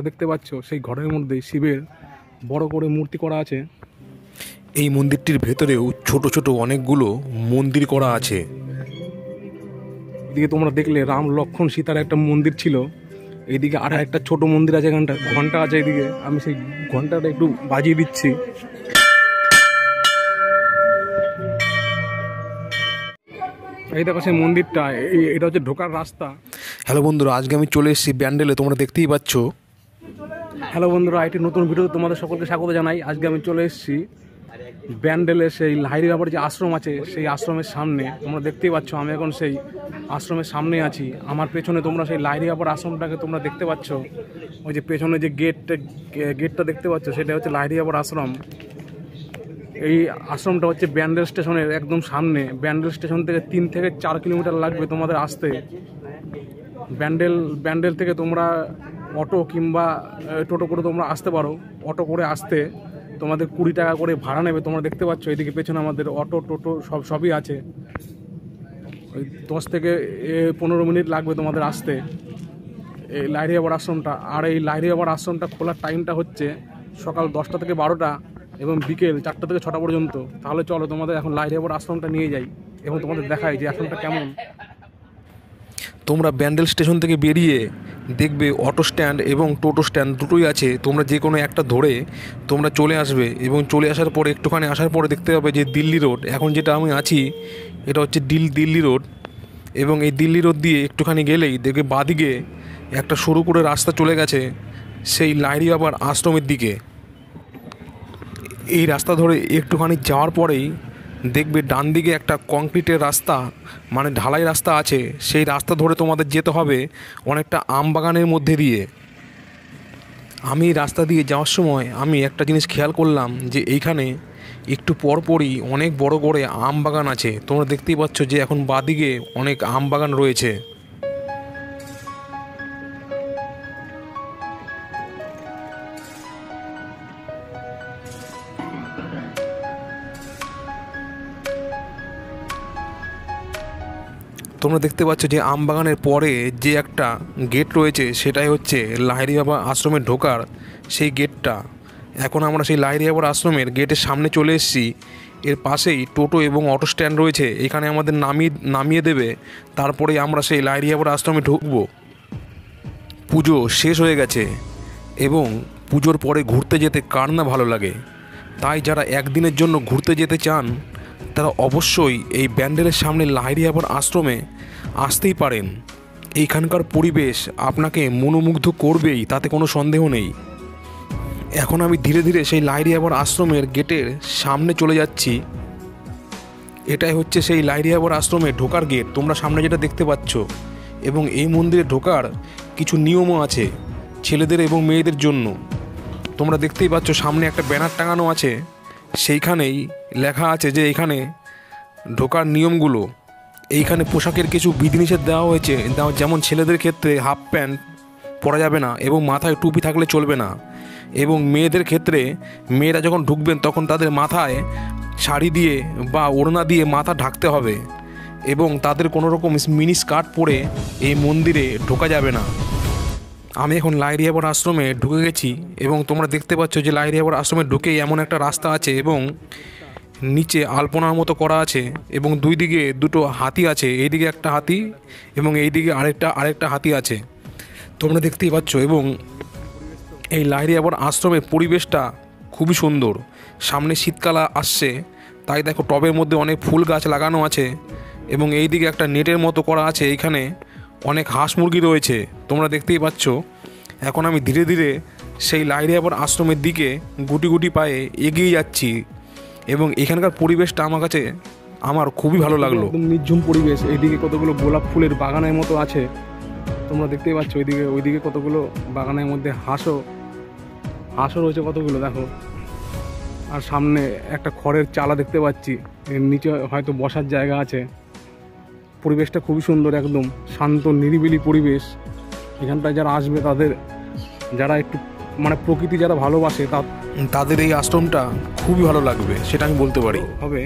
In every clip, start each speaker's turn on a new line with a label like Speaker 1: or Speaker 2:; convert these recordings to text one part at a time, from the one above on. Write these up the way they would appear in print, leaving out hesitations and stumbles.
Speaker 1: দেখতে পাচ্ছ সেই ঘরের মধ্যে শিবের বড় করে মূর্তি করা আছে।
Speaker 2: এই মন্দিরটির ভেতরেও ছোট ছোট অনেকগুলো মন্দির করা আছে।
Speaker 1: এদিকে তোমরা দেখলে রাম লক্ষ্মণ সীতার একটা মন্দির ছিল, এইদিকে আর একটা ছোট মন্দির আছে, এখানটা ঘন্টা আছে। এদিকে আমি সেই ঘন্টাটা একটু বাজিয়ে দিচ্ছি। এই দেখো সেই মন্দিরটা, এটা হচ্ছে ঢোকার রাস্তা।
Speaker 2: হ্যালো বন্ধুরা, আজকে আমি চলে এসেছি ব্যান্ডেলে, তোমরা দেখতেই পাচ্ছ।
Speaker 1: হ্যালো বন্ধুরা, একটি নতুন ভিডিওতে তোমাদের সকলকে স্বাগত জানাই। আজকে আমি চলে এসেছি ব্যান্ডেলে সেই লাহিড়ী বাবার যে আশ্রম আছে সেই আশ্রমের সামনে। তোমরা দেখতেই পাচ্ছ আমি এখন সেই আশ্রমের সামনে আছি। আমার পেছনে তোমরা সেই লাহিড়ী বাবার আশ্রমটাকে তোমরা দেখতে পাচ্ছ। ওই যে পেছনে যে গেটটা দেখতে পাচ্ছ সেটা হচ্ছে লাহিড়ী বাবার আশ্রম। এই আশ্রমটা হচ্ছে ব্যান্ডেল স্টেশনের একদম সামনে। ব্যান্ডেল স্টেশন থেকে 3 থেকে 4 কিলোমিটার লাগবে তোমাদের আসতে। ব্যান্ডেল থেকে তোমরা অটো কিংবা টোটো করে তোমরা আসতে পারো। অটো করে আসতে তোমাদের 20 টাকা করে ভাড়া নেবে। তোমরা দেখতে পাচ্ছ এদিকে পেছনে আমাদের অটো টোটো সবই আছে। ওই 10 থেকে 15 মিনিট লাগবে তোমাদের আসতে এই লাহিড়ী বাবার আশ্রমটা। আর এই লাহিড়ী বাবার আশ্রমটা খোলার টাইমটা হচ্ছে সকাল 10টা থেকে 12টা এবং বিকেল 4টা থেকে 6টা পর্যন্ত। তাহলে চলো তোমাদের এখন লাহিড়ী বাবার আশ্রমটা নিয়ে যাই এবং তোমাদের দেখাই যে আশ্রমটা কেমন।
Speaker 2: তোমরা ব্যান্ডেল স্টেশন থেকে বেরিয়ে দেখবে অটো স্ট্যান্ড এবং টোটো স্ট্যান্ড দুটোই আছে। তোমরা যে কোনো একটা ধরে তোমরা চলে আসবে এবং চলে আসার পরে একটুখানি আসার পরে দেখতে পাবে যে দিল্লি রোড। এখন যেটা আমি আছি এটা হচ্ছে দিল্লি রোড, এবং এই দিল্লি রোড দিয়ে একটুখানি গেলেই দেখবে বাঁদিকে একটা সরু করে রাস্তা চলে গেছে সেই লাহিড়ী বাবার আশ্রমের দিকে। এই রাস্তা ধরে একটুখানি যাওয়ার পরেই দেখবে ডান দিকে একটা কংক্রিটের রাস্তা, মানে ঢালাই রাস্তা আছে। সেই রাস্তা ধরে তোমাদের যেতে হবে অনেকটা আম বাগানের মধ্যে দিয়ে। আমি রাস্তা দিয়ে যাওয়ার সময় আমি একটা জিনিস খেয়াল করলাম যে এইখানে একটু পরপরই অনেক বড় করে আম বাগান আছে। তোমরা দেখতেই পাচ্ছ যে এখন বাঁদিকে অনেক আম বাগান রয়েছে। তোমরা দেখতে পাচ্ছ যে আম বাগানের পরে যে একটা গেট রয়েছে সেটাই হচ্ছে লাহিড়ী বাবা আশ্রমে ঢোকার সেই গেটটা। এখন আমরা সেই লাহিড়ী বাবার আশ্রমের গেটের সামনে চলে এসেছি। এর পাশেই টোটো এবং অটো স্ট্যান্ড রয়েছে, এখানে আমাদের নামিয়ে দেবে, তারপরে আমরা সেই লাহিড়ী বাবার আশ্রমে ঢুকবো। পুজো শেষ হয়ে গেছে এবং পুজোর পরে ঘুরতে যেতে কার না ভালো লাগে। তাই যারা একদিনের জন্য ঘুরতে যেতে চান তারা অবশ্যই এই ব্যান্ডেলের সামনে লাহিড়ী বাবার আশ্রমে আসতেই পারেন। এইখানকার পরিবেশ আপনাকে মনোমুগ্ধ করবেই, তাতে কোনো সন্দেহ নেই। এখন আমি ধীরে ধীরে সেই লাহিড়ী বাবার আশ্রমের গেটের সামনে চলে যাচ্ছি। এটাই হচ্ছে সেই লাহিড়ী বাবার আশ্রমে ঢোকার গেট, তোমরা সামনে যেটা দেখতে পাচ্ছ। এবং এই মন্দিরে ঢোকার কিছু নিয়মও আছে ছেলেদের এবং মেয়েদের জন্য। তোমরা দেখতেই পাচ্ছ সামনে একটা ব্যানার টাঙানো আছে, সেইখানেই লেখা আছে যে এখানে ঢোকার নিয়মগুলো। এইখানে পোশাকের কিছু বিধিনিষেধ দেওয়া হয়েছে, যেমন ছেলেদের ক্ষেত্রে হাফ প্যান্ট পরা যাবে না এবং মাথায় টুপি থাকলে চলবে না। এবং মেয়েদের ক্ষেত্রে মেয়েরা যখন ঢুকবেন তখন তাদের মাথায় শাড়ি দিয়ে বা ওড়না দিয়ে মাথা ঢাকতে হবে এবং তাদের কোনো রকম মিনি স্কার্ট পরে এই মন্দিরে ঢোকা যাবে না। আমি এখন লাহিড়ী বাবার আশ্রমে ঢুকে গেছি এবং তোমরা দেখতে পাচ্ছ যে লাহিড়ী বাবার আশ্রমে ঢুকেই এমন একটা রাস্তা আছে এবং নিচে আলপনার মতো করা আছে এবং দুই দিকে দুটো হাতি আছে। এইদিকে একটা হাতি এবং এইদিকে আরেকটা হাতি আছে, তোমরা দেখতেই পাচ্ছ। এবং এই লাহিড়ী বাবার আশ্রমের পরিবেশটা খুবই সুন্দর। সামনে শীতকাল আসছে, তাই দেখো টবের মধ্যে অনেক ফুল গাছ লাগানো আছে এবং এইদিকে একটা নেটের মতো করা আছে। এইখানে অনেক হাঁস মুরগি রয়েছে, তোমরা দেখতেই পাচ্ছ। এখন আমি ধীরে ধীরে সেই লাহিড়ী বাবার আশ্রমের দিকে গুটি গুটি পায়ে এগিয়ে যাচ্ছি এবং এখানকার পরিবেশটা আমার খুবই ভালো লাগলো।
Speaker 1: একদম নির্ঝুম পরিবেশ। এইদিকে কতগুলো গোলাপ ফুলের বাগানের মতো আছে, তোমরা দেখতেই পাচ্ছ। ওইদিকে কতগুলো বাগানের মধ্যে হাঁসও রয়েছে কতগুলো, দেখো। আর সামনে একটা খড়ের চালা দেখতে পাচ্ছি, এর নিচে হয়তো বসার জায়গা আছে। পরিবেশটা খুবই সুন্দর, একদম শান্ত নিরিবিলি পরিবেশ। এখানটায় যারা আসবে যারা একটু মানে প্রকৃতি যারা ভালোবাসে
Speaker 2: তাদের এই আশ্রমটা খুবই ভালো লাগবে, সেটা আমি বলতে পারি।
Speaker 1: হবে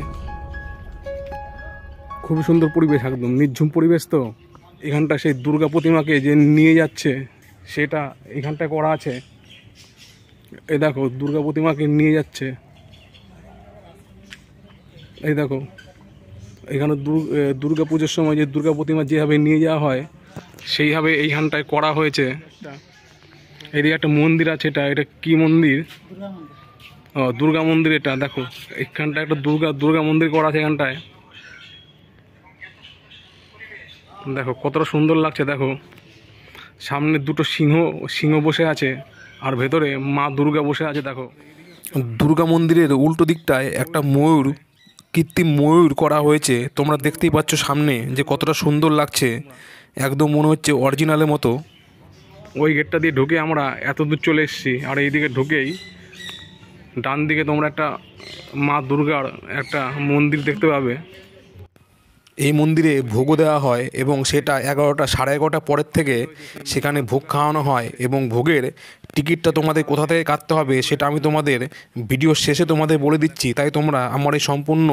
Speaker 1: খুবই সুন্দর পরিবেশ, একদম নির্ঝুম পরিবেশ। তো এখানটা সেই দুর্গা প্রতিমাকে যে নিয়ে যাচ্ছে সেটা এখানটায় করা আছে। এই দেখো দুর্গা প্রতিমাকে নিয়ে যাচ্ছে, এই দেখো এখানে দুর্গা পুজোর সময় যে দুর্গা প্রতিমা যেভাবে নিয়ে যাওয়া হয় সেইভাবে এইখানটায় করা হয়েছে। এদিকে একটা মন্দির আছে, এটা কি মন্দির? ও দুর্গা মন্দির। এটা দেখো এখানটা একটা দুর্গা মন্দির করা আছে এখানটায়। দেখো কতটা সুন্দর লাগছে। দেখো সামনে দুটো সিংহ বসে আছে, আর ভেতরে মা দুর্গা বসে আছে। দেখো
Speaker 2: দুর্গা মন্দিরের উল্টো দিকটায় একটা কৃত্রিম ময়ূর করা হয়েছে। তোমরা দেখতেই পাচ্ছ সামনে যে কতটা সুন্দর লাগছে, একদম মনে হচ্ছে অরিজিনালের মতো।
Speaker 1: ওই গেটটা দিয়ে ঢুকে আমরা এত দূর চলে এসেছি, আর এইদিকে ঢুকেই ডান দিকে তোমরা একটা মা দুর্গার একটা মন্দির দেখতে পাবে।
Speaker 2: এই মন্দিরে ভোগও দেওয়া হয় এবং সেটা 11টা সাড়ে 11টা পরের থেকে সেখানে ভোগ খাওয়ানো হয়, এবং ভোগের টিকিটটা তোমাদের কোথা থেকে কাটতে হবে সেটা আমি তোমাদের ভিডিওর শেষে তোমাদের বলে দিচ্ছি, তাই তোমরা আমার এই সম্পূর্ণ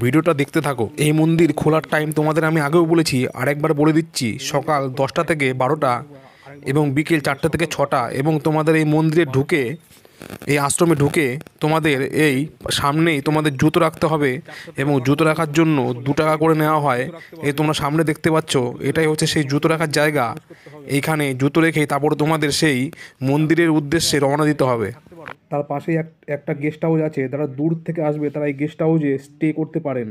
Speaker 2: ভিডিওটা দেখতে থাকো। এই মন্দির খোলার টাইম তোমাদের আমি আগেও বলেছি, আরেকবার বলে দিচ্ছি, সকাল 10টা থেকে 12টা এবং বিকেল 4টা থেকে 6টা। এবং তোমাদের এই মন্দিরে ঢুকে, এই আশ্রমে ঢুকে তোমাদের এই সামনেই তোমাদের জুতো রাখতে হবে, এবং জুতো রাখার জন্য 2 টাকা করে নেওয়া হয়। এই তোমরা সামনে দেখতে পাচ্ছ, এটাই হচ্ছে সেই জুতো রাখার জায়গা। এইখানে জুতো রেখেই তারপরে তোমাদের সেই মন্দিরের উদ্দেশ্যে রওনা দিতে হবে।
Speaker 1: তার পাশেই একটা গেস্ট হাউস আছে, যারা দূর থেকে আসবে তারা এই গেস্ট হাউসে স্টে করতে পারেন।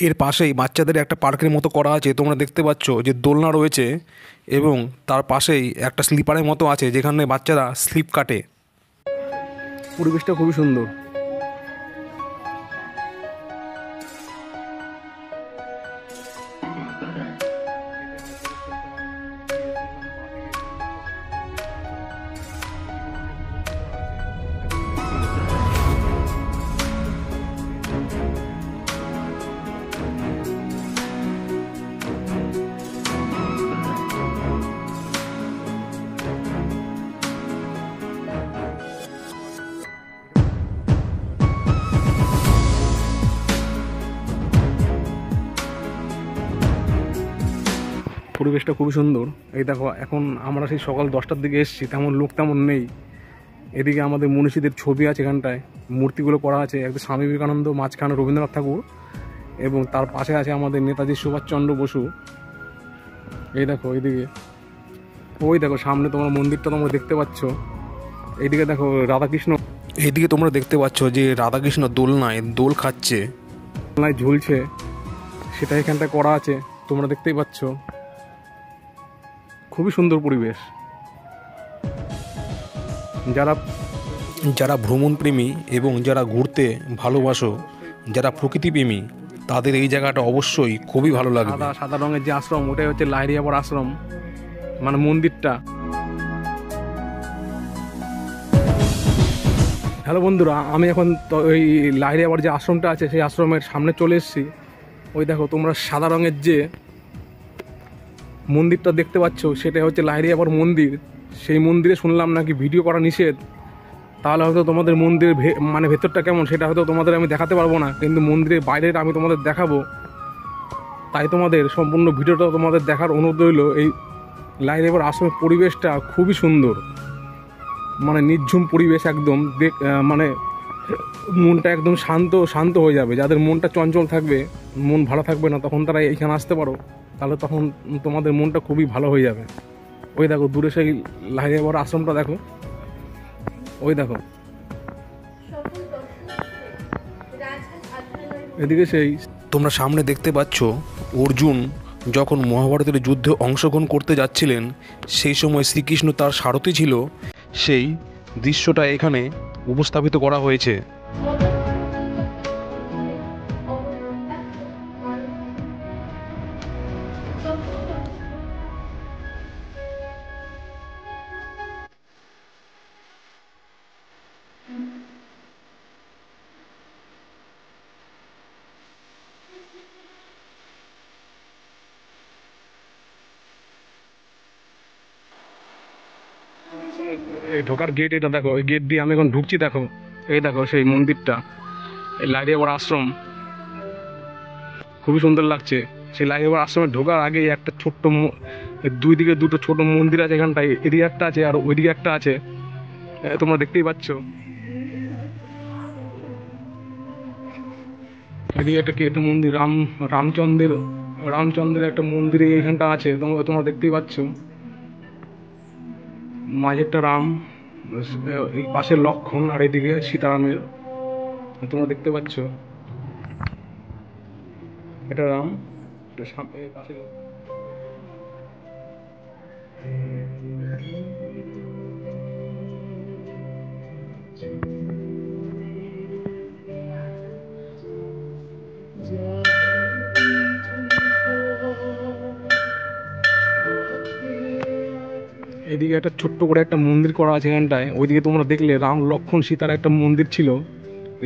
Speaker 2: এর পাশেই বাচ্চাদের একটা পার্কের মতো করা আছে, তোমরা দেখতে পাচ্ছ যে দোলনা রয়েছে, এবং তার পাশেই একটা স্লিপারের মতো আছে যেখানে বাচ্চারা স্লিপ কাটে।
Speaker 1: পরিবেশটা খুবই সুন্দর। পরিবেশটা খুবই সুন্দর। এই দেখো এখন আমরা সেই সকাল 10টার দিকে এসেছি, তেমন লোক তেমন নেই। এদিকে আমাদের মনীষীদের ছবি আছে, এখানটায় মূর্তিগুলো করা আছে, একটা স্বামী বিবেকানন্দ, মাঝখানে রবীন্দ্রনাথ ঠাকুর, এবং তার পাশে আছে আমাদের নেতাজি সুভাষচন্দ্র বসু। এই দেখো এইদিকে, ওই দেখো সামনে তোমরা মন্দিরটা তোমরা দেখতে পাচ্ছ। এইদিকে দেখো রাধাকৃষ্ণ,
Speaker 2: এইদিকে তোমরা দেখতে পাচ্ছ যে রাধাকৃষ্ণ দোলনায় দোল খাচ্ছে,
Speaker 1: দোলনায় ঝুলছে, সেটা এখানটায় করা আছে, তোমরা দেখতেই পাচ্ছ। খুবই সুন্দর পরিবেশ।
Speaker 2: যারা ভ্রমণপ্রেমী এবং যারা ঘুরতে ভালোবাসো, যারা প্রকৃতিপ্রেমী, তাদের এই জায়গাটা অবশ্যই খুবই ভালো লাগবে।
Speaker 1: সাদা রঙের যে আশ্রম, ওটাই হচ্ছে লাহিড়িয়াপাড় আশ্রম, মানে মন্দিরটা। হ্যালো বন্ধুরা, আমি এখন ওই লাহিড়িয়াপাড় যে আশ্রমটা আছে সেই আশ্রমের সামনে চলে এসেছি। ওই দেখো তোমরা সাদা রঙের যে মন্দিরটা দেখতে পাচ্ছ, সেটা হচ্ছে লাহিড়িয়াপাড় মন্দির। সেই মন্দিরে শুনলাম নাকি ভিডিও করা নিষেধ। তাহলে হয়তো তোমাদের মন্দিরের মানে ভেতরটা কেমন সেটা হয়তো তোমাদের আমি দেখাতে পারবো না, কিন্তু মন্দিরের বাইরেটা আমি তোমাদের দেখাবো। তাই তোমাদের সম্পূর্ণ ভিডিওটা তোমাদের দেখার অনুরোধ রইল। এই লাহিড়িয়াপাড় আশ্রমের পরিবেশটা খুবই সুন্দর, মানে নির্ঝুম পরিবেশ একদম। মানে মনটা একদম শান্ত হয়ে যাবে। যাদের মনটা চঞ্চল থাকবে, মন ভালো থাকবে না, তখন তারা এইখানে আসতে পারো, তাহলে তখন তোমাদের মনটা খুবই ভালো হয়ে যাবে। ওই দেখো দূরে সেই লাহিড়িয়াপাড় আশ্রমটা দেখো, ওই দেখো এদিকে সেই।
Speaker 2: তোমরা সামনে দেখতে পাচ্ছ অর্জুন যখন মহাভারতের যুদ্ধে অংশগ্রহণ করতে যাচ্ছিলেন, সেই সময় শ্রীকৃষ্ণ তার সারথি ছিল, সেই দৃশ্যটা এখানে উপস্থাপিত করা হয়েছে।
Speaker 1: এই ঢোকার গেট, এটা দেখো, ওই গেট দিয়ে আমি এখন ঢুকছি। দেখো এই দেখো সেই মন্দিরটা, এই লাহিড়িয়াপাড় আশ্রম, খুবই সুন্দর লাগছে। সেই লাহিড়িয়াপাড় আশ্রমে ঢোকার আগেই একটা ছোট্ট এর দুই দিকে দুটো ছোট মন্দির আছে এখানটায়, এদিকে একটা আছে আর ওইদিকে একটা আছে, তোমরা দেখতেই পাচ্ছ। এদিকে একটা কি একটা মন্দির, রামচন্দ্রের একটা মন্দির এখানটা আছে, তোমরা তোমরা দেখতেই পাচ্ছ। মাঝেরটা রাম, এই পাশে লক্ষণ, আর এদিকে সীতারামের, তোমরা দেখতে পাচ্ছ। এটা রাম, এটা পাশে। এদিকে একটা ছোট্ট করে একটা মন্দির করা আছে এখানটায়, ওইদিকে তোমরা দেখলে রাম লক্ষ্মণ সীতার একটা মন্দির ছিল।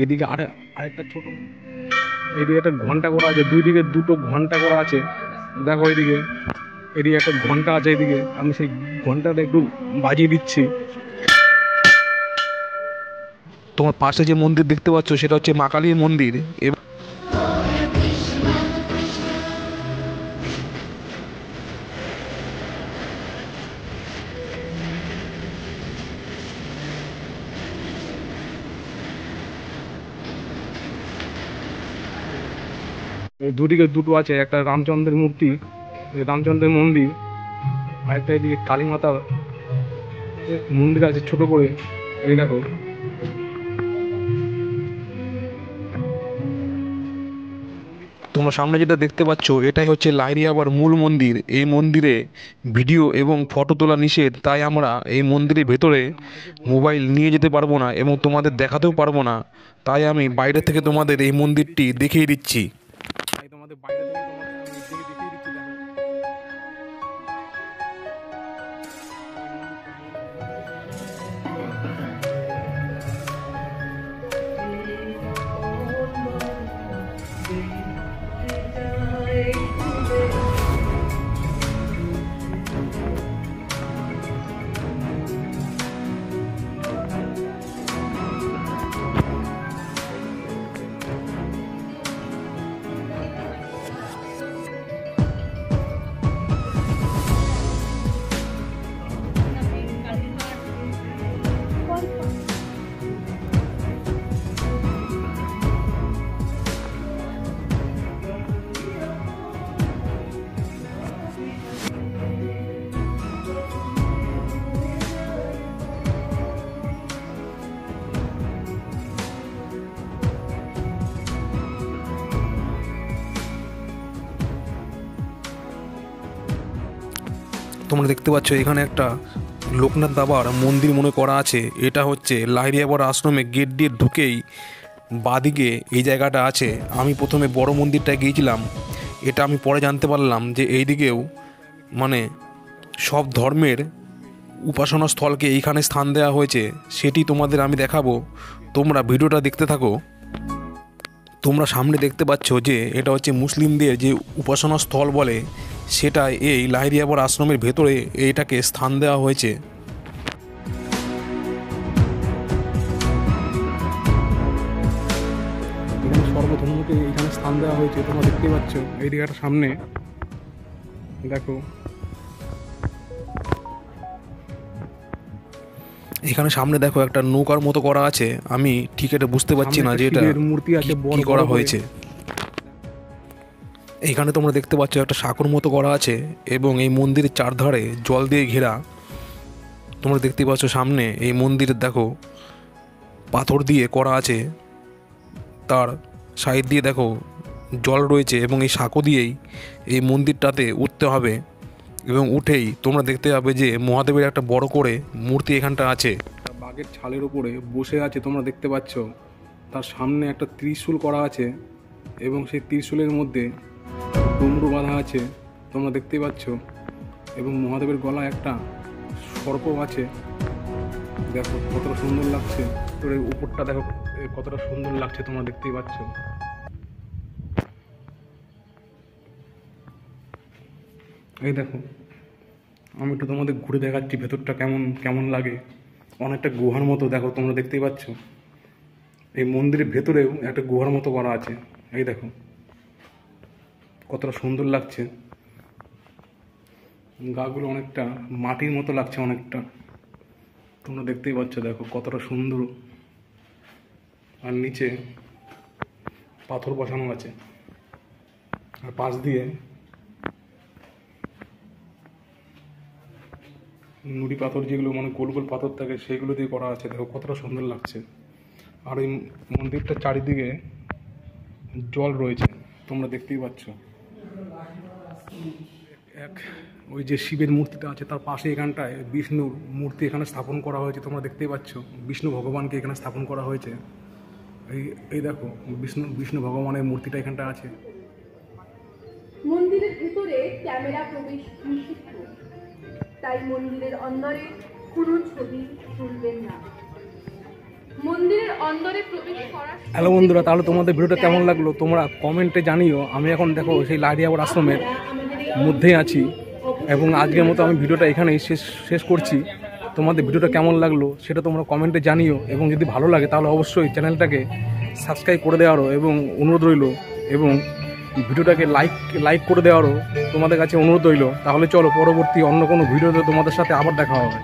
Speaker 1: এদিকে আরেকটা ছোট, এদিকে একটা ঘন্টা করা আছে, দুই দিকে দুটো ঘন্টা করা আছে। দেখো এদিকে, এদিকে একটা ঘন্টা আছে, এদিকে আমি সেই ঘন্টাটা একটু বাজিয়ে দিচ্ছি।
Speaker 2: তোমার পাশে যে মন্দির দেখতে পাচ্ছ সেটা হচ্ছে মা কালীর মন্দির।
Speaker 1: দুদিকে দুটো আছে, একটা রামচন্দ্রের মূর্তি, রামচন্দ্রের মন্দির, আর একটা এদিকে কালী মাতার মন্দির আছে ছোট করে, এই দেখো।
Speaker 2: তোমরা সামনে যেটা দেখতে পাচ্ছ এটাই হচ্ছে লাইরিয়াবার মূল মন্দির। এই মন্দিরে ভিডিও এবং ফটো তোলা নিষেধ, তাই আমরা এই মন্দিরের ভেতরে মোবাইল নিয়ে যেতে পারবো না এবং তোমাদের দেখাতেও পারবো না। তাই আমি বাইরে থেকে তোমাদের এই মন্দিরটি দেখিয়ে দিচ্ছি।
Speaker 1: তাই তোমাদের বাইরে থেকে তোমাদের আমি দেখিয়ে দিচ্ছি,
Speaker 2: তোমরা দেখতে পাচ্ছ এখানে একটা লোকনাথ বাবার মন্দির মনে করা আছে। এটা হচ্ছে লাহিড়িয়াবার আশ্রমে গেট দিয়ে ঢুকেই বাদিকে এই জায়গাটা আছে। আমি প্রথমে বড় মন্দিরটায় গিয়েছিলাম, এটা আমি পরে জানতে পারলাম যে এই দিকেও মানে সব ধর্মের উপাসনা স্থলকে এইখানে স্থান দেওয়া হয়েছে, সেটি তোমাদের আমি দেখাবো। তোমরা ভিডিওটা দেখতে থাকো। তোমরা সামনে দেখতে পাচ্ছ যে এটা হচ্ছে মুসলিমদের যে উপাসনা স্থল বলে, সেটা এই লাহিড়িয়াবার আশ্রমের ভেতরে এইটাকে স্থান দেওয়া হয়েছে।
Speaker 1: এখানে সর্বধর্মকে এখানে স্থান দেওয়া হয়েছে, তোমরা দেখতেই পাচ্ছ। এই দিকটার সামনে দেখো,
Speaker 2: এখানে সামনে দেখো একটা নৌকার মতো করা আছে। আমি ঠিক এটা বুঝতে পারছি না যে এটা
Speaker 1: মূর্তি আছে
Speaker 2: কি করা হয়েছে। এইখানে তোমরা দেখতে পাচ্ছ একটা সাঁকোর মতো করা আছে এবং এই মন্দিরের চারধারে জল দিয়ে ঘেরা। তোমরা দেখতে পাচ্ছ সামনে এই মন্দিরের দেখো পাথর দিয়ে করা আছে, তার সাইড দিয়ে দেখো জল রয়েছে এবং এই সাঁকো দিয়েই এই মন্দিরটাতে উঠতে হবে এবং উঠেই তোমরা দেখতে পাবে যে মহাদেবের একটা বড় করে মূর্তি এখানটা আছে।
Speaker 1: বাঘের ছালের উপরে বসে আছে, তোমরা দেখতে পাচ্ছ। তার সামনে একটা ত্রিশূল করা আছে এবং সেই ত্রিশূলের মধ্যে ডমরু বাঁধা আছে, তোমরা দেখতেই পাচ্ছ। এবং মহাদেবের গলায় একটা সর্প আছে, দেখো কতটা সুন্দর লাগছে। তোর এই উপরটা দেখো কতটা সুন্দর লাগছে, তোমরা দেখতেই পাচ্ছ। এই দেখো, আমি একটু তোমাদের ঘুরে দেখাচ্ছি ভেতরটা কেমন কেমন লাগে। অনেকটা গুহার মতো, দেখো তোমরা দেখতেই পাচ্ছ। এই মন্দিরের ভেতরেও একটা গুহার মতো করা আছে, এই দেখো কতটা সুন্দর লাগছে। গাগুলো অনেকটা মাটির মতো লাগছে, অনেকটা তোমরা দেখতেই পাচ্ছ, দেখো কতটা সুন্দর। আর নিচে পাথর বসানো আছে, আর পাশ দিয়ে নুড়ি পাথর, যেগুলো মানে গোল গোল পাথর থাকে সেগুলো দিয়ে করা আছে। দেখো কতটা সুন্দর লাগছে। আর এই মন্দিরটার চারিদিকে জল রয়েছে, তোমরা দেখতেই পাচ্ছ। এক ওই যে শিবের মূর্তিটা আছে তার পাশে এখানটায় বিষ্ণুর মূর্তি এখানে স্থাপন করা হয়েছে, তোমরা দেখতেই পাচ্ছ। বিষ্ণু ভগবানকে এখানে স্থাপন করা হয়েছে। এই দেখো বিষ্ণু ভগবানের মূর্তিটা এখানটা আছে।
Speaker 3: মন্দিরের ভিতরে ক্যামেরা প্রবেশ নিষিদ্ধ, তাই মন্দিরের অন্দরে কোনো ছবি তুলবেন না। মন্দিরের অন্দরে প্রবেশ করার
Speaker 1: হ্যালো বন্ধুরা, তাহলে তোমাদের ভিডিওটা কেমন লাগলো তোমরা কমেন্টে জানিও। আমি এখন দেখো সেই লাহিড়িয়াপুর আশ্রমের মধ্যেই আছি, এবং আজকের মতো আমি ভিডিওটা এখানেই শেষ করছি। তোমাদের ভিডিওটা কেমন লাগলো সেটা তোমরা কমেন্টে জানিও, এবং যদি ভালো লাগে তাহলে অবশ্যই চ্যানেলটাকে সাবস্ক্রাইব করে দেওয়ারও এবং অনুরোধ রইল, এবং ভিডিওটাকে লাইক করে দেওয়ারও তোমাদের কাছে অনুরোধ রইল। তাহলে চলো পরবর্তী অন্য কোনো ভিডিওতে তোমাদের সাথে আবার দেখা হবে।